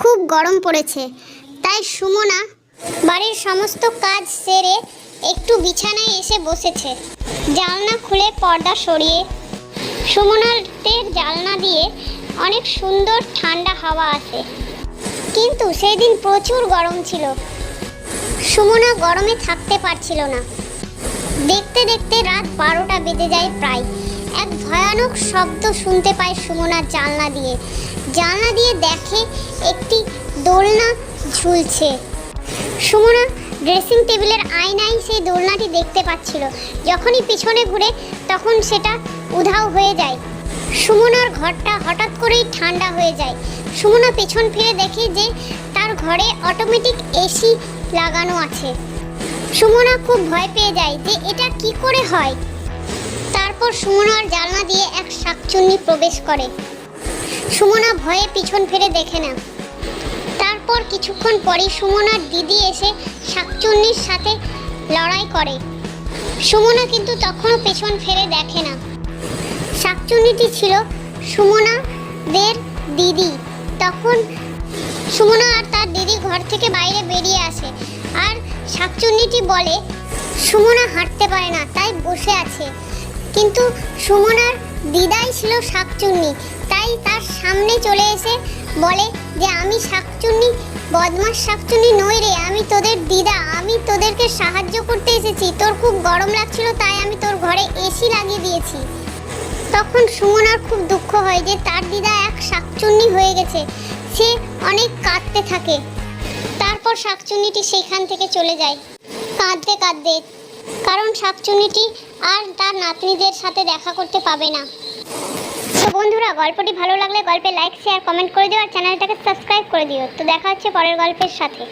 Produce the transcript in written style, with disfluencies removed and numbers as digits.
খুব গরম পড়েছে, তাই সুমনা বাড়ির সমস্ত কাজ সেরে একটু বিছানায় এসে বসেছে। জানলা খুলে পর্দা সরিয়ে সুমনাদের জানলা দিয়ে অনেক সুন্দর ঠান্ডা হাওয়া আসে। কিন্তু সেই দিন প্রচুর গরম ছিল। সুমনা গরমে থাকতে পারছিল না। দেখতে দেখতে রাত 12টা বেজে যায় প্রায়। এক ভয়ানক শব্দ শুনতে পায় সুমনার জানলা দিয়ে দেখে একটি দোলনা ঝুলছে। সুমনা ড্রেসিং টেবিলের আয়নায় সেই দোলনাটি দেখতে পাচ্ছিল। যখনই পিছনে ঘুরে তখন সেটা উধাও হয়ে যায়। সুমনার ঘরটা হঠাৎ করেই ঠান্ডা হয়ে যায়। সুমনা পেছন ফিরে দেখে যে তার ঘরে অটোমেটিক এসি লাগানো আছে। সুমনা খুব ভয় পেয়ে যায় যে এটা কি করে হয়। তারপর সুমনার জানলা দিয়ে এক শাকচুন্নি প্রবেশ করে। সুমনা ভয়ে পিছন ফিরে দেখে না। তারপর কিছুক্ষণ পরই সুমনার দিদি এসে শাকচুন্নির সাথে লড়াই করে। সুমনা কিন্তু তখনও পেছন ফিরে দেখে না। শাকচুন্নিটি ছিল সুমনাদের দিদি। তখন সুমনা আর তার দিদি ঘর থেকে বাইরে বেরিয়ে আসে, আর শাকচুন্নিটি বলে সুমনা হাঁটতে পারে না, তাই বসে আছে। কিন্তু সুমনার দিদাই ছিল শাকচুন্নি, তাই তার সামনে চলে এসে বলে যে আমি শাকচুন্নি, বদমাস শাকচুন্নি নই রে, আমি তোদের দিদা, আমি তোদেরকে সাহায্য করতে এসেছি। তোর খুব গরম লাগছিল তাই আমি তোর ঘরে এসি লাগিয়ে দিয়েছি। তখন সুমনার খুব দুঃখ হয় যে তার দিদা এক শাকচুন্নি হয়ে গেছে। সে অনেক কাঁদতে থাকে। তারপর শাকচুন্নিটি সেখান থেকে চলে যায় কাঁদতে কাঁদতে, কারণ শাকচুন্নিটি আর তার নাতনিদের সাথে দেখা করতে পাবে না। তো বন্ধুরা, গল্পটি ভালো লাগলে গল্পে লাইক, শেয়ার, কমেন্ট করে দিও আর চ্যানেলটাকে সাবস্ক্রাইব করে দিও। তো দেখা হচ্ছে পরের গল্পের সাথে।